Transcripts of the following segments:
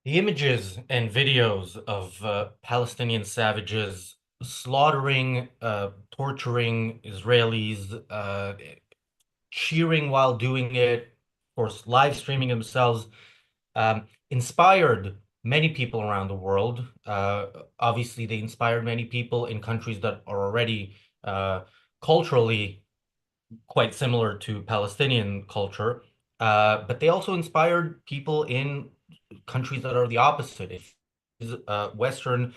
The images and videos of Palestinian savages slaughtering, torturing Israelis, cheering while doing it, of course, live streaming themselves, inspired many people around the world. Obviously, they inspired many people in countries that are already culturally quite similar to Palestinian culture. But they also inspired people in countries that are the opposite. If Western,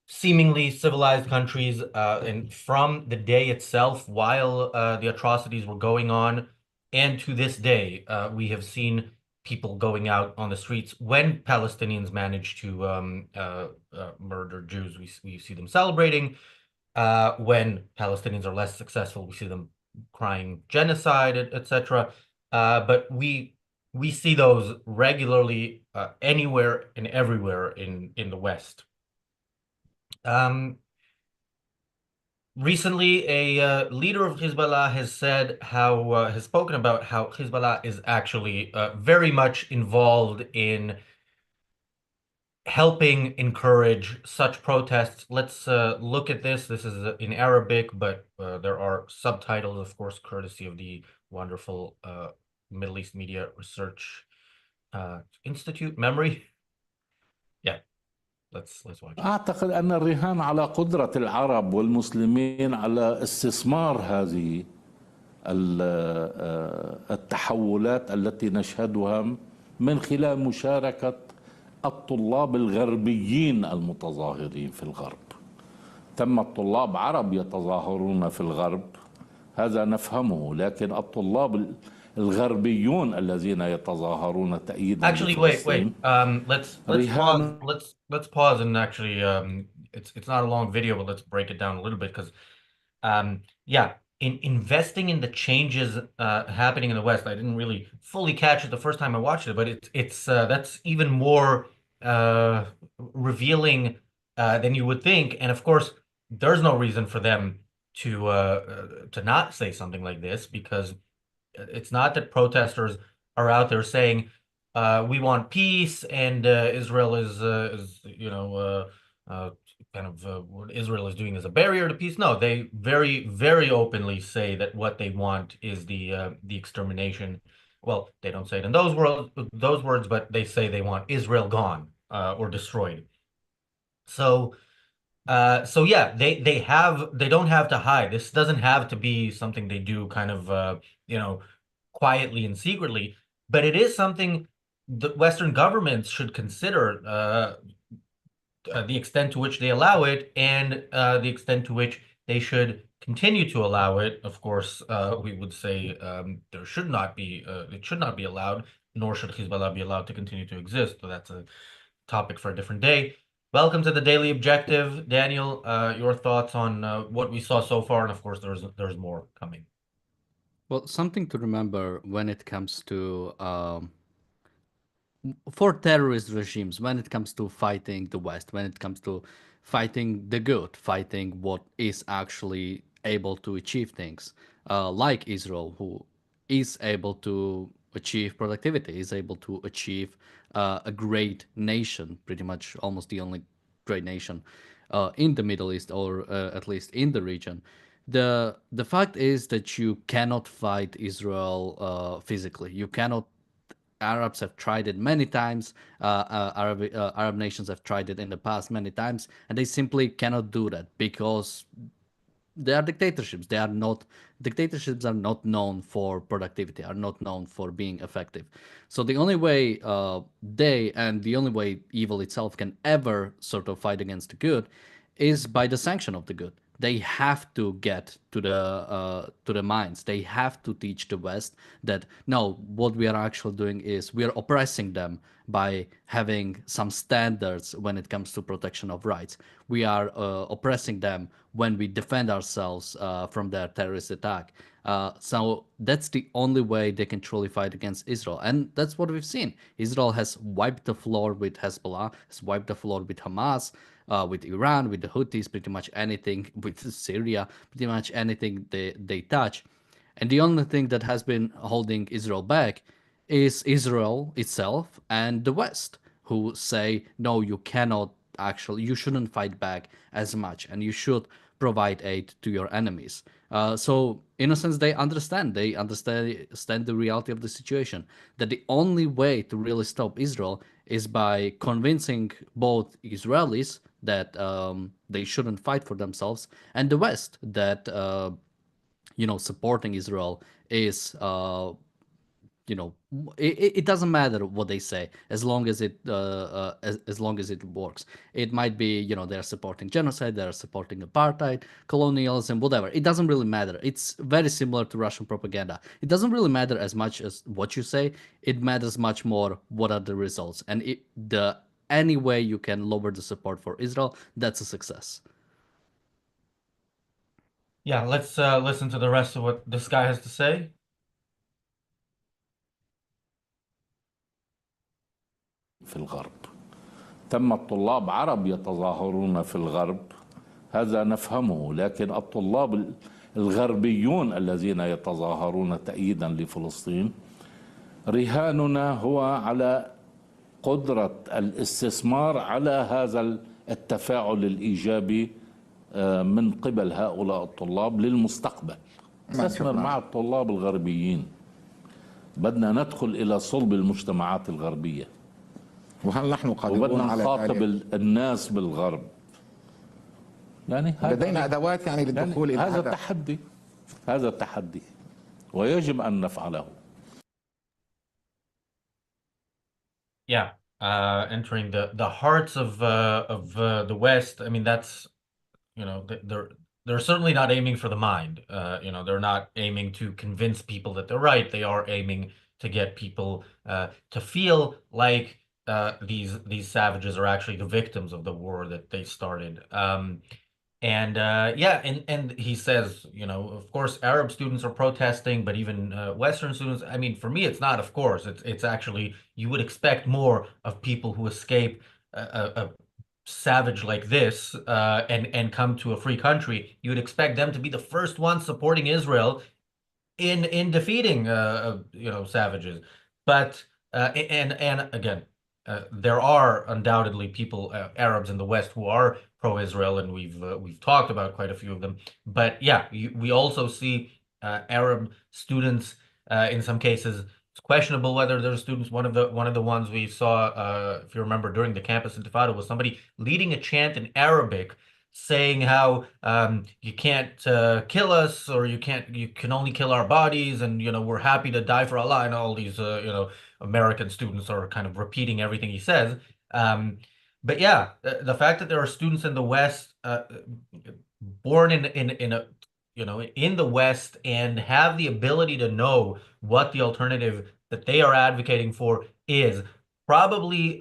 seemingly civilized countries, and from the day itself, while the atrocities were going on, and to this day, we have seen people going out on the streets when Palestinians manage to murder Jews. We see them celebrating. When Palestinians are less successful, we see them crying genocide, etc. But we see those regularly anywhere and everywhere in the West. Um, Recently, a leader of Hezbollah has said has spoken about how Hezbollah is actually very much involved in helping encourage such protests. Let's look at this. This is in Arabic, but there are subtitles, of course, courtesy of the wonderful Middle East Media Research Institute. Memory. Yeah, let's watch it. أعتقد أن الرهان على قدرة العرب والمسلمين على استثمار هذه التحولات التي نشهدها من خلال مشاركة الطلاب الغربيين المتظاهرين في الغرب. ثم الطلاب عرب يتظاهرون في الغرب، هذا نفهمه، لكن الطلاب الغربيون الذين يتظاهرون تأييدا Actually, wait. Let's pause and actually it's not a long video, but let's break it down a little bit because yeah, in investing in the changes happening in the West, I didn't really fully catch it the first time I watched it, but it's that's even more revealing than you would think. And of course, there's no reason for them to not say something like this, because it's not that protesters are out there saying we want peace and Israel is kind of what Israel is doing is a barrier to peace. No, they very openly say that what they want is the extermination. Well, they don't say it in those words, but they say they want Israel gone or destroyed. So yeah, they don't have to hide. This doesn't have to be something they do kind of quietly and secretly, but it is something that Western governments should consider, the extent to which they allow it and the extent to which they should continue to allow it. Of course, we would say it should not be allowed, nor should Hezbollah be allowed to continue to exist. So that's a topic for a different day. Welcome to the Daily Objective. Daniel, your thoughts on what we saw so far, and of course there's more coming. Well, something to remember when it comes to for terrorist regimes, when it comes to fighting the West, when it comes to fighting the good, fighting what is actually able to achieve things, like Israel, who is able to achieve productivity, is able to achieve a great nation, pretty much almost the only great nation in the Middle East, or at least in the region. The fact is that you cannot fight Israel physically. You cannot. Arabs have tried it many times. Arab nations have tried it in the past many times, and they simply cannot do that because they are dictatorships. Dictatorships are not known for productivity, are not known for being effective. So the only way the only way evil itself can ever sort of fight against the good is by the sanction of the good. They have to get to the minds. They have to teach the West that no, what we are actually doing is we are oppressing them by having some standards when it comes to protection of rights. We are oppressing them when we defend ourselves from their terrorist attack. So that's the only way they can truly fight against Israel. And that's what we've seen. Israel has wiped the floor with Hezbollah, has wiped the floor with Hamas, with Iran, with the Houthis, pretty much anything, with Syria, pretty much anything they touch. And the only thing that has been holding Israel back is Israel itself and the West, who say, no, you cannot actually, you shouldn't fight back as much, and you should provide aid to your enemies. So in a sense, they understand the reality of the situation, that the only way to really stop Israel is by convincing both Israelis that they shouldn't fight for themselves, and the West that supporting Israel is it doesn't matter what they say, as long as as long as it works. It might be, they're supporting genocide, they're supporting apartheid, colonialism, whatever. It doesn't really matter. It's very similar to Russian propaganda. It doesn't really matter as much as what you say. It matters much more what are the results, and the any way you can lower the support for Israel, that's a success. Yeah, let's listen to the rest of what this guy has to say. في الغرب تم الطلاب عرب يتظاهرون في الغرب، هذا نفهمه، لكن الطلاب الغربيون الذين يتظاهرون تأييدا لفلسطين رهاننا هو على قدرة الاستثمار على هذا التفاعل الإيجابي من قبل هؤلاء الطلاب للمستقبل. نستثمر مع الطلاب الغربيين، بدنا ندخل إلى صلب المجتمعات الغربية، وهل نحن قادرون على ذلك؟ نخاطب الناس بالغرب. يعني لدينا أدوات للدخول إلى هذا التحدي، هذا التحدي ويجب أن نفعله. Yeah, entering the hearts of the West. I mean, that's, they're certainly not aiming for the mind. They're not aiming to convince people that they're right. They are aiming to get people to feel like these savages are actually the victims of the war that they started. And he says, of course, Arab students are protesting, but even Western students. I mean, for me, it's not. Of course, it's actually, you would expect more of people who escape a savage like this and come to a free country. You would expect them to be the first ones supporting Israel in defeating savages. But and again, there are undoubtedly people, Arabs in the West, who are pro-Israel, and we've talked about quite a few of them. But yeah, we also see Arab students in some cases. It's questionable whether they're students. One of the ones we saw, if you remember, during the campus intifada, was somebody leading a chant in Arabic, saying how you can't kill us, or you can only kill our bodies, and we're happy to die for Allah, and all these American students are kind of repeating everything he says. But yeah, the fact that there are students in the West born in a in the West and have the ability to know what the alternative that they are advocating for is, probably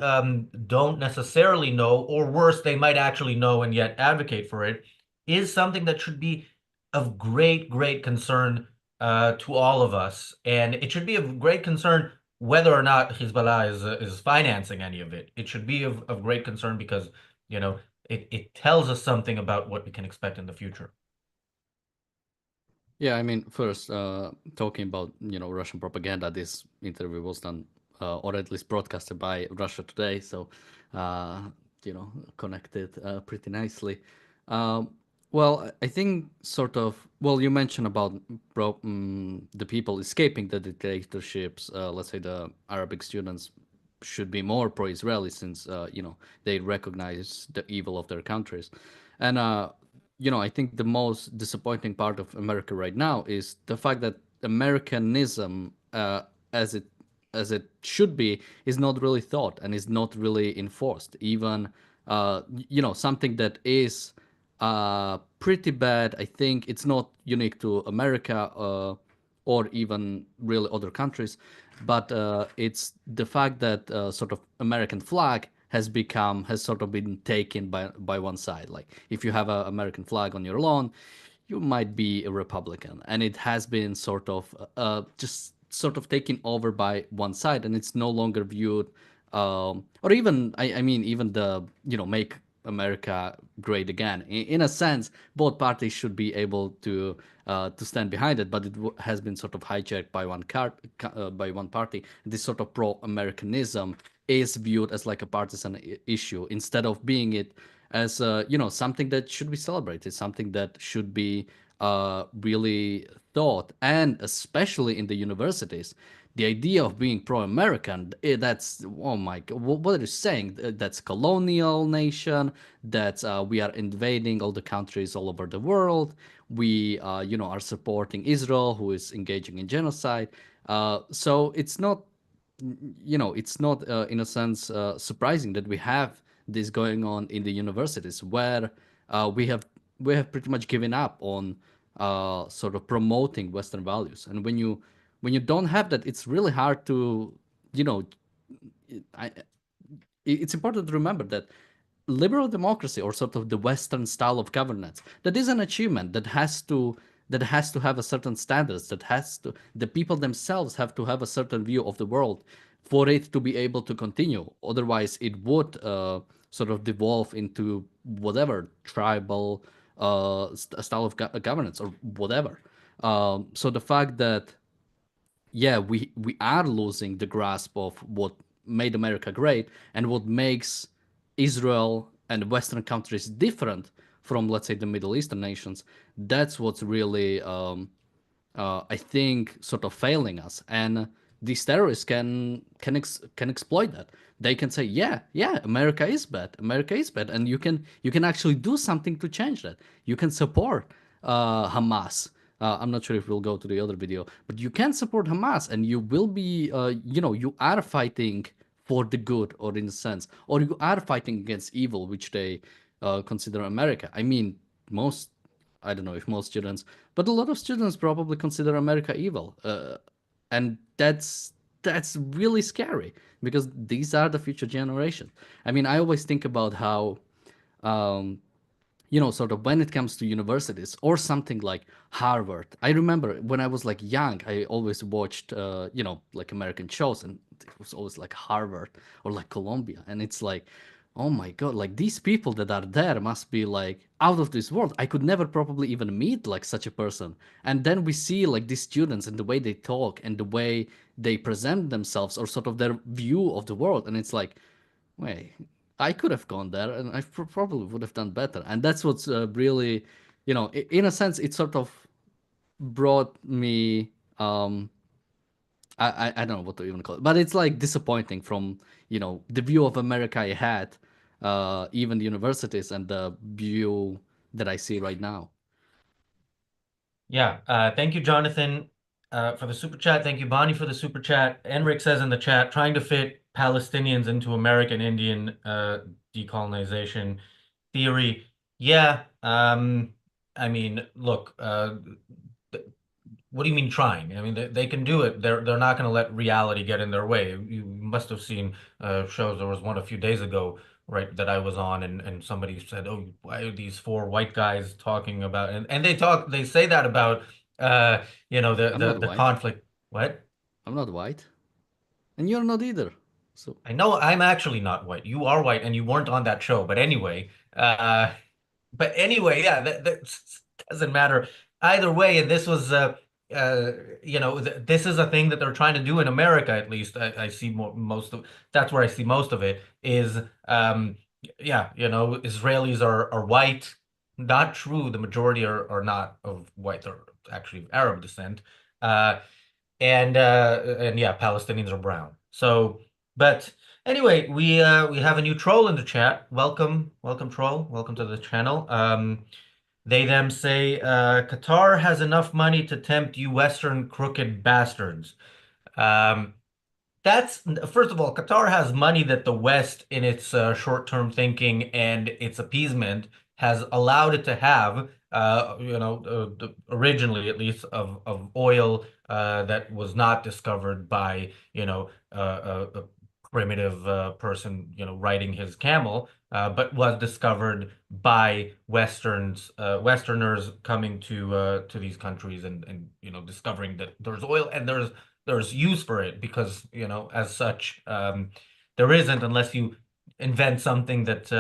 don't necessarily know, or worse, they might actually know and yet advocate for it, is something that should be of great, great concern to all of us. And it should be of great concern whether or not Hezbollah is financing any of it. It should be of great concern because, it tells us something about what we can expect in the future. Yeah, I mean, first, talking about, Russian propaganda, this interview was done, or at least broadcasted by Russia Today, so, connected pretty nicely. Well, I think you mentioned about the people escaping the dictatorships. Let's say the Arabic students should be more pro-Israeli since, they recognize the evil of their countries. And, I think the most disappointing part of America right now is the fact that Americanism, as it should be, is not really thought and is not really enforced. Even, something that is pretty bad. I think it's not unique to America or even really other countries, but it's the fact that sort of American flag has sort of been taken by one side. Like if you have an American flag on your lawn, you might be a Republican, and it has been sort of just sort of taken over by one side, and it's no longer viewed, or even I mean even the make America great again. In a sense, both parties should be able to stand behind it, but it has been sort of hijacked by by one party. This sort of pro-Americanism is viewed as like a partisan issue instead of being it as something that should be celebrated, something that should be really thought, and especially in the universities. The idea of being pro-American, that's, oh my God, what are you saying? That's colonial nation, that we are invading all the countries all over the world. We, are supporting Israel, who is engaging in genocide. So it's not, in a sense, surprising that we have this going on in the universities where we have pretty much given up on sort of promoting Western values. And when you don't have that, it's really hard to, it's important to remember that liberal democracy, or sort of the Western style of governance, that is an achievement that has to have a certain standards, the people themselves have to have a certain view of the world for it to be able to continue. Otherwise, it would sort of devolve into whatever tribal style of governance or whatever. So the fact that, yeah, we are losing the grasp of what made America great and what makes Israel and Western countries different from, let's say, the Middle Eastern nations. That's what's really, I think, sort of failing us. And these terrorists can exploit that. They can say, yeah, America is bad, and you can actually do something to change that. You can support Hamas. I'm not sure if we'll go to the other video, but you can support Hamas, and you will be, you are fighting for the good, or in a sense, or you are fighting against evil, which they consider America. I mean, I don't know if most students, but a lot of students probably consider America evil, and that's really scary, because these are the future generations. I mean, I always think about how, sort of when it comes to universities or something like Harvard. I remember when I was like young, I always watched, like American shows, and it was always like Harvard or like Columbia. And it's like, oh my God, like these people that are there must be like out of this world. I could never probably even meet like such a person. And then we see like these students and the way they talk and the way they present themselves, or sort of their view of the world. And it's like, wait, I could have gone there and I probably would have done better. And that's what's really, in a sense, it sort of brought me, I don't know what to even call it, but it's like disappointing from, the view of America I had, even the universities, and the view that I see right now. Yeah, thank you, Jonathan, for the super chat. Thank you, Bonnie, for the super chat. Enric says in the chat, trying to fit Palestinians into American Indian decolonization theory. Yeah, I mean, look, what do you mean trying? I mean, they can do it. They're not going to let reality get in their way. You must have seen shows. There was one a few days ago, right, that I was on, and somebody said, "Oh, why are these four white guys talking about?" And they say that about the conflict. What? I'm not white, and you're not either. So I know I'm actually not white. You are white, and you weren't on that show. But anyway, yeah, that doesn't matter either way. And this was, this is a thing that they're trying to do in America. At least I see most of. That's where I see most of it is, yeah, Israelis are white. Not true. The majority are not of white. They're actually of Arab descent. And yeah, Palestinians are brown. So, but anyway, we have a new troll in the chat. Welcome, troll. Welcome to the channel. They them say Qatar has enough money to tempt you Western crooked bastards. That's first of all, Qatar has money that the West, in its short-term thinking and its appeasement, has allowed it to have. Originally at least of oil that was not discovered by a primitive person riding his camel, but was discovered by Westerners coming to these countries and discovering that there's oil and there's use for it because as such there isn't unless you invent something that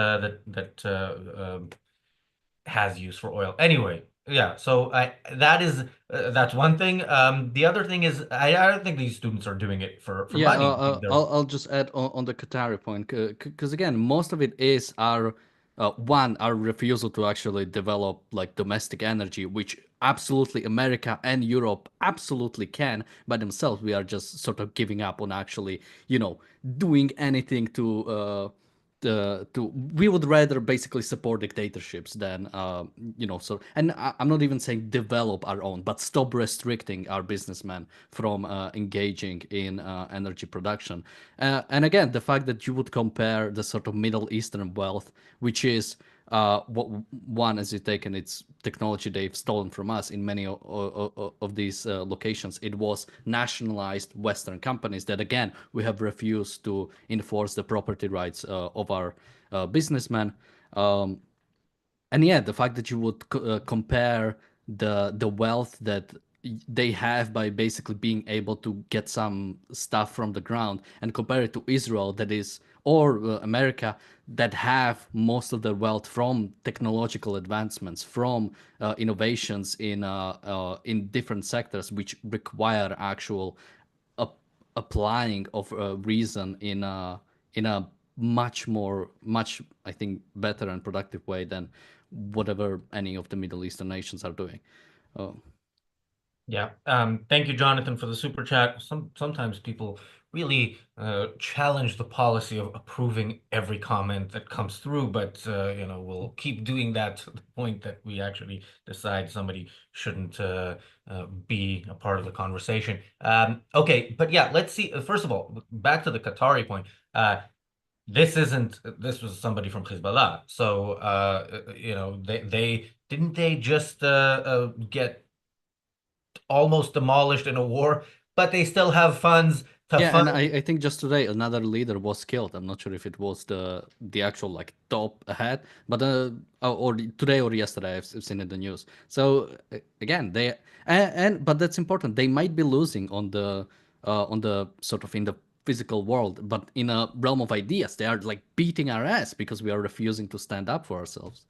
has use for oil. Anyway, yeah. So that's one thing. The other thing is I don't think these students are doing it for Yeah, money. I think they're I'll just add on the Qatari point, because again, most of it is our our refusal to actually develop like domestic energy, which absolutely America and Europe absolutely can by themselves. We are just sort of giving up on actually, doing anything to we would rather basically support dictatorships than so, and I'm not even saying develop our own, but stop restricting our businessmen from engaging in energy production. And again, the fact that you would compare the sort of Middle Eastern wealth, which is what one, as you take, and it's technology they've stolen from us in many of these locations. It was nationalized Western companies that, again, we have refused to enforce the property rights of our businessmen. And yeah, the fact that you would compare the wealth that they have by basically being able to get some stuff from the ground and compare it to Israel, that is, or America, that have most of their wealth from technological advancements, from innovations in different sectors, which require actual applying of reason in a much I think better and productive way than whatever any of the Middle Eastern nations are doing. Yeah. Thank you, Jonathan, for the super chat. Sometimes people really challenge the policy of approving every comment that comes through, but we'll keep doing that to the point that we actually decide somebody shouldn't be a part of the conversation. Okay, but yeah, let's see. First of all, back to the Qatari point. This was somebody from Hezbollah. So they didn't they just get almost demolished in a war, but they still have funds to Yeah, fund. and I think just today another leader was killed. I'm not sure if it was the actual like top ahead, but today or yesterday I've seen it in the news. So again, but that's important. They might be losing on the sort of in the physical world, but in a realm of ideas, they are like beating our ass because we are refusing to stand up for ourselves.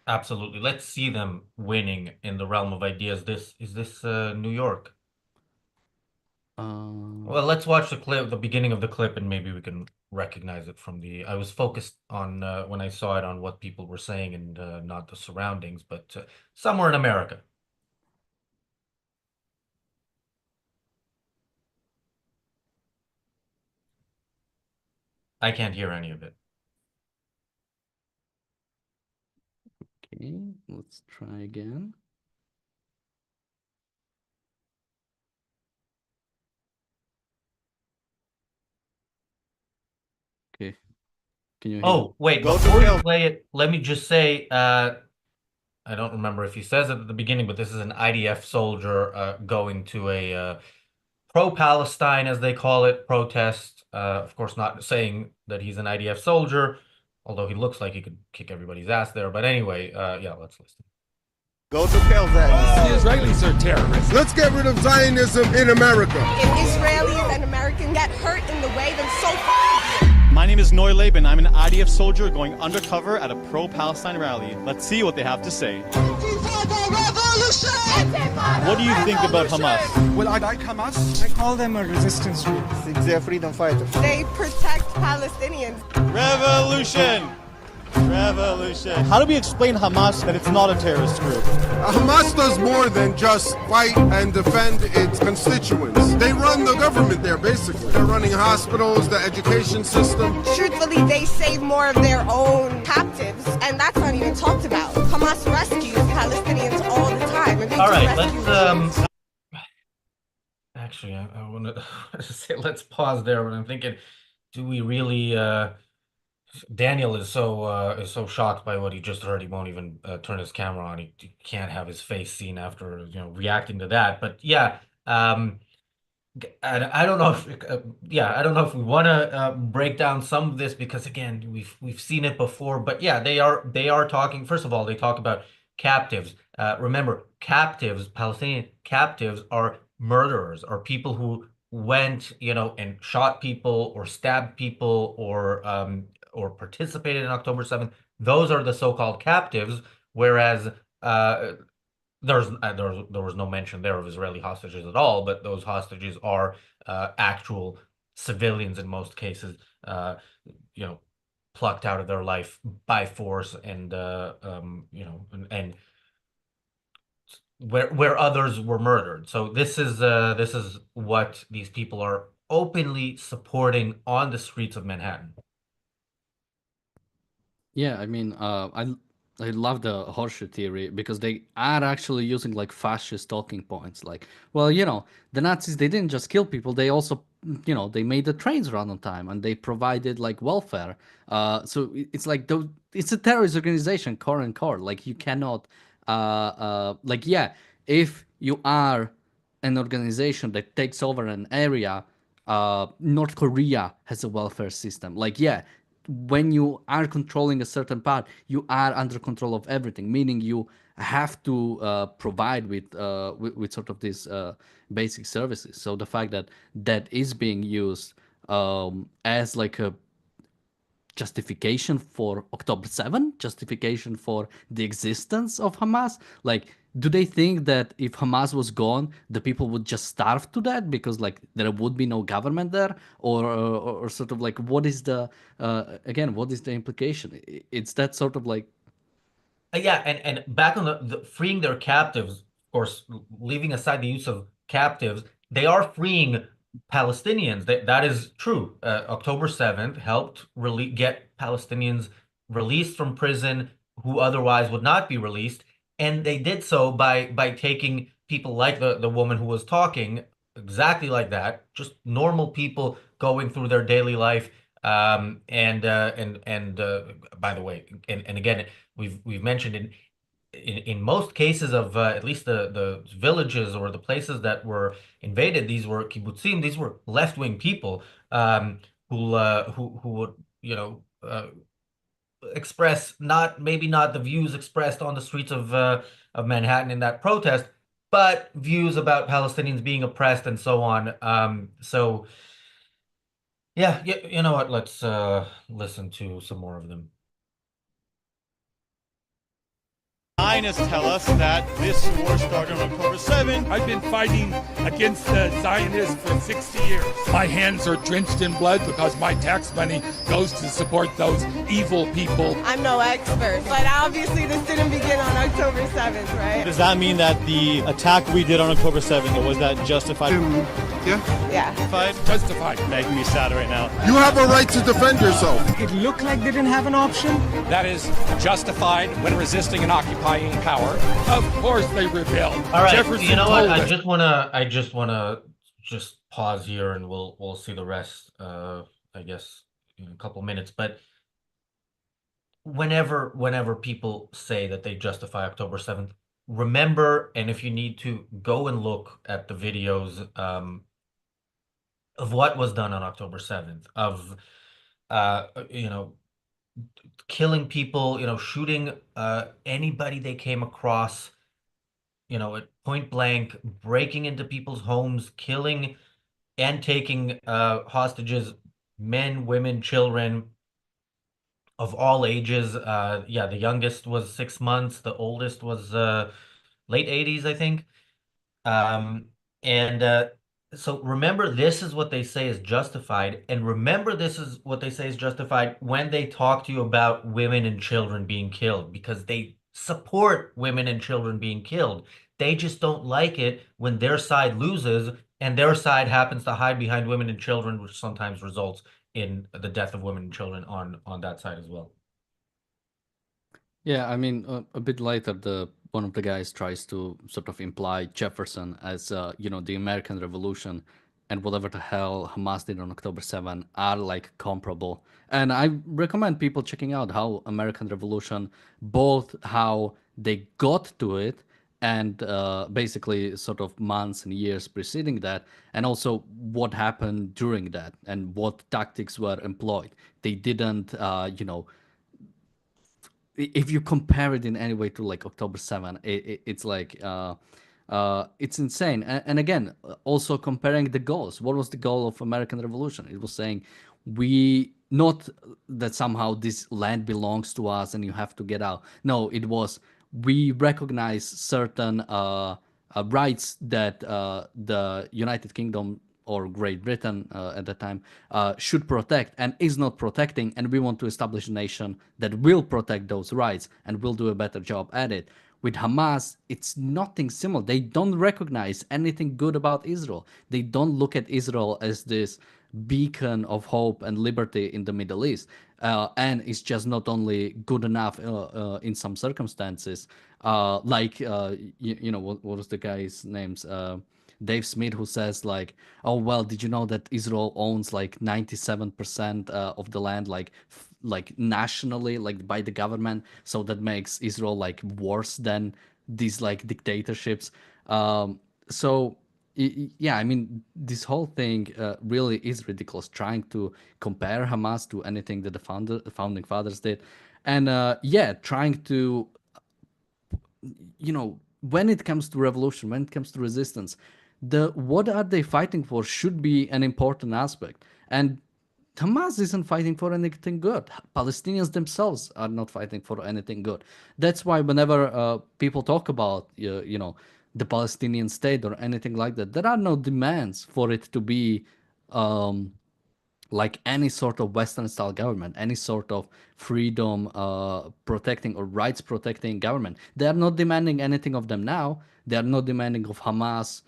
Absolutely. Let's see them winning in the realm of ideas. Is this New York? Well, let's watch the beginning of the clip, and maybe we can recognize it from I was focused on when I saw it on what people were saying and not the surroundings, but somewhere in America. I can't hear any of it. Okay, let's try again. Okay, can you hear? Oh, wait, before you play it, let me just say, I don't remember if he says it at the beginning, but this is an IDF soldier going to a pro-Palestine, as they call it, protest. Of course, not saying that he's an IDF soldier, although he looks like he could kick everybody's ass there. But anyway, yeah, let's listen. Go to Pelzat. The Israelis are terrorists. Let's get rid of Zionism in America. If Israelis and Americans get hurt in the way, then so My name is Noy Laban. I'm an IDF soldier going undercover at a pro-Palestine rally. Let's see what they have to say. What do you think about Hamas? Will I like Hamas? I call them a resistance group. They're freedom fighters. They protect Palestinians. Revolution! Revolution. How do we explain Hamas that it's not a terrorist group? Hamas does more than just fight and defend its constituents. They run the government there, basically. They're running hospitals, the education system. Truthfully, they save more of their own captives, and that's not even talked about. Hamas rescues Palestinians all the time. And they All do right, rescue let's actually, I want to say let's pause there. But I'm thinking, do we really? Daniel is so shocked by what he just heard. He won't even turn his camera on. He can't have his face seen after reacting to that. But yeah, I don't know if I don't know if we want to break down some of this, because again, we've seen it before. But yeah, they are talking. First of all, they talk about captives. Remember, captives, Palestinian captives, are murderers, are people who went and shot people or stabbed people or or participated in October 7th, those are the so-called captives, whereas there was no mention there of Israeli hostages at all, but those hostages are actual civilians in most cases, plucked out of their life by force, and and where others were murdered. So this is what these people are openly supporting on the streets of Manhattan. Yeah, I mean, I love the horseshoe theory because they are actually using like fascist talking points. Like, well, the Nazis, they didn't just kill people; they also, they made the trains run on time and they provided like welfare. So it's like it's a terrorist organization, core and core. Like you cannot, like yeah, if you are an organization that takes over an area, North Korea has a welfare system. Like, yeah, when you are controlling a certain part, you are under control of everything, meaning you have to provide with sort of these basic services. So the fact that that is being used as like a justification for October 7, justification for the existence of Hamas. Like, do they think that if Hamas was gone, the people would just starve to death because like there would be no government there, or sort of like what is the again, what is the implication? It's that sort of like Yeah, and back on the freeing their captives, of course, leaving aside the use of captives, they are freeing Palestinians. That is true. October 7th helped get Palestinians released from prison who otherwise would not be released, and they did so by taking people like the woman who was talking, exactly like that, just normal people going through their daily life. By the way, and again, we've mentioned in most cases of at least the villages or the places that were invaded, these were kibbutzim, these were left-wing people who would express maybe not the views expressed on the streets of Manhattan in that protest, but views about Palestinians being oppressed and so on. So yeah, you know what? Let's listen to some more of them. Zionists tell us that this war started on October 7th. I've been fighting against the Zionists for 60 years. My hands are drenched in blood because my tax money goes to support those evil people. I'm no expert, but obviously this didn't begin on October 7th, right? Does that mean that the attack we did on October 7th, was that justified? Yeah. Justified. Making me sad right now. You have a right to defend yourself. It looked like they didn't have an option. That is justified when resisting and occupying power. Of course they rebelled. All right, Jefferson you know what? told I us. just wanna pause here, and we'll see the rest. I guess in a couple minutes. But whenever people say that they justify October 7th, remember, and if you need to, go and look at the videos of what was done on October 7th, of killing people, shooting anybody they came across, at point blank, breaking into people's homes, killing and taking hostages, men, women, children of all ages. Yeah, the youngest was 6 months, the oldest was late 80s, I think. So remember, this is what they say is justified, and remember, this is what they say is justified when they talk to you about women and children being killed, because they support women and children being killed. They just don't like it when their side loses and their side happens to hide behind women and children, which sometimes results in the death of women and children on that side as well. Yeah, I mean, a bit later, one of the guys tries to sort of imply Jefferson as, the American Revolution and whatever the hell Hamas did on October 7 are like comparable. And I recommend people checking out how American Revolution, both how they got to it and basically sort of months and years preceding that, and also what happened during that and what tactics were employed. They didn't, if you compare it in any way to like October 7, it's like it's insane. And again, also comparing the goals. What was the goal of American Revolution? It was saying we not that somehow this land belongs to us and you have to get out. No, it was we recognize certain rights that the United Kingdom or Great Britain at the time should protect and is not protecting, and we want to establish a nation that will protect those rights and will do a better job at it. With Hamas, it's nothing similar. They don't recognize anything good about Israel. They don't look at Israel as this beacon of hope and liberty in the Middle East. And it's just not only good enough in some circumstances, what was the guy's names? Dave Smith, who says like, oh, well, did you know that Israel owns like 97% of the land, like nationally, like by the government, so that makes Israel like worse than these like dictatorships. So yeah, I mean, this whole thing really is ridiculous, trying to compare Hamas to anything that the founding fathers did. And trying to, when it comes to revolution, when it comes to resistance, what are they fighting for should be an important aspect. And Hamas isn't fighting for anything good. Palestinians themselves are not fighting for anything good. That's why whenever people talk about, the Palestinian state or anything like that, there are no demands for it to be like any sort of Western-style government, any sort of freedom protecting or rights protecting government. They are not demanding anything of them now. They are not demanding of Hamas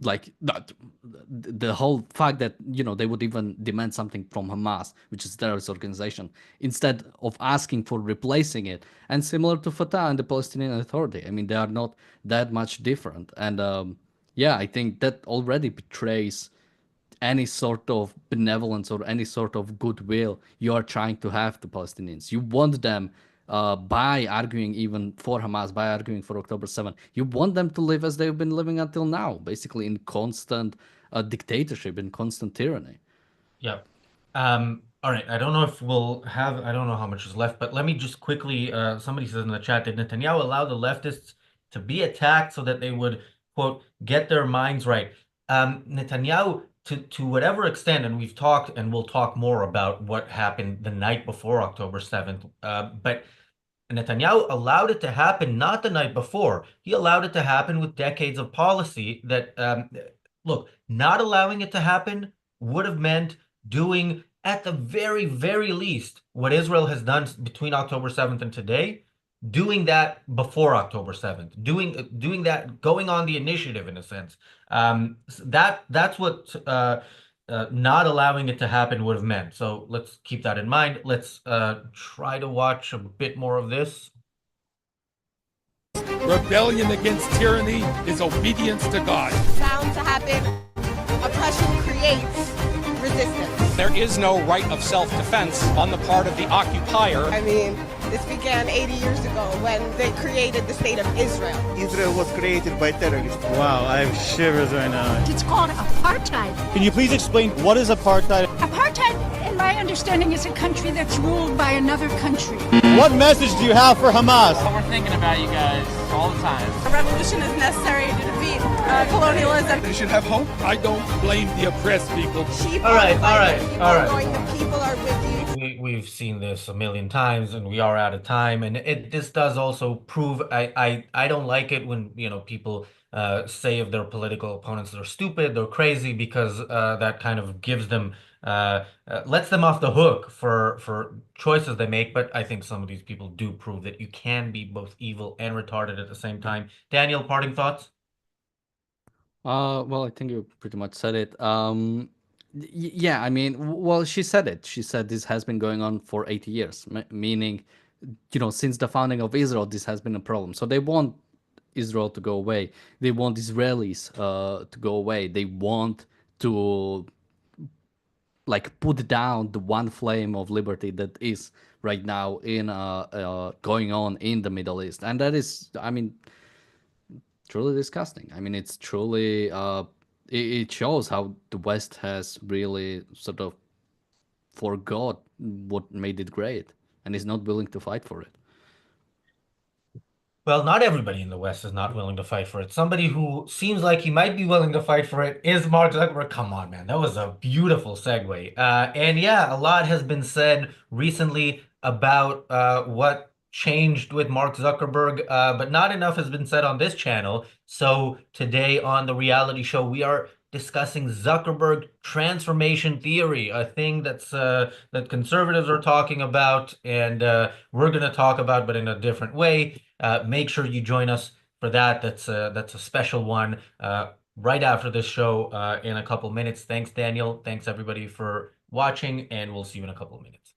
like the whole fact that they would even demand something from Hamas, which is a terrorist organization, instead of asking for replacing it. And similar to Fatah and the Palestinian Authority, I mean, they are not that much different. And I think that already betrays any sort of benevolence or any sort of goodwill you are trying to have to Palestinians. You want them, by arguing even for Hamas, by arguing for October 7th, you want them to live as they've been living until now, basically in constant dictatorship, in constant tyranny. Yeah. All right. I don't know if I don't know how much is left, but let me just quickly, somebody says in the chat, did Netanyahu allow the leftists to be attacked so that they would, quote, get their minds right? Netanyahu, to whatever extent, and we've talked and we'll talk more about what happened the night before October 7th, but Netanyahu allowed it to happen not the night before. He allowed it to happen with decades of policy that, look, not allowing it to happen would have meant doing, at the very, very least, what Israel has done between October 7th and today, doing that before October 7th, doing that, going on the initiative in a sense. That's what not allowing it to happen would have meant. So let's keep that in mind. Let's try to watch a bit more of this. Rebellion against tyranny is obedience to God. Bound to happen. Oppression creates resistance. There is no right of self-defense on the part of the occupier. I mean, this began 80 years ago when they created the state of Israel. Israel was created by terrorists. Wow, I have shivers right now. It's called apartheid. Can you please explain what is apartheid? Apartheid, in my understanding, is a country that's ruled by another country. What message do you have for Hamas? We're thinking about you guys all the time. A revolution is necessary to defeat colonialism. They should have hope. I don't blame the oppressed people. All right. The people are with you. We've seen this a million times, and we are out of time. And this does also prove I don't like it when people say of their political opponents they're stupid, they're crazy, because that kind of gives them lets them off the hook for choices they make. But I think some of these people do prove that you can be both evil and retarded at the same time. Daniel, parting thoughts? Well, I think you pretty much said it. Yeah, I mean, well, she said it. She said this has been going on for 80 years, meaning, since the founding of Israel, this has been a problem. So they want Israel to go away. They want Israelis to go away. They want to put down the one flame of liberty that is right now in going on in the Middle East. And that is, I mean, truly disgusting. I mean, it's truly it shows how the West has really sort of forgot what made it great and is not willing to fight for it. Well, not everybody in the West is not willing to fight for it. Somebody who seems like he might be willing to fight for it is Mark Zuckerberg. Come on, man. That was a beautiful segue. And yeah, a lot has been said recently about what changed with Mark Zuckerberg, but not enough has been said on this channel. So today on the reality show, we are discussing Zuckerberg transformation theory, a thing that conservatives are talking about, and we're going to talk about, but in a different way. Make sure you join us for that. That's a special one right after this show in a couple minutes. Thanks, Daniel. Thanks, everybody, for watching, and we'll see you in a couple of minutes.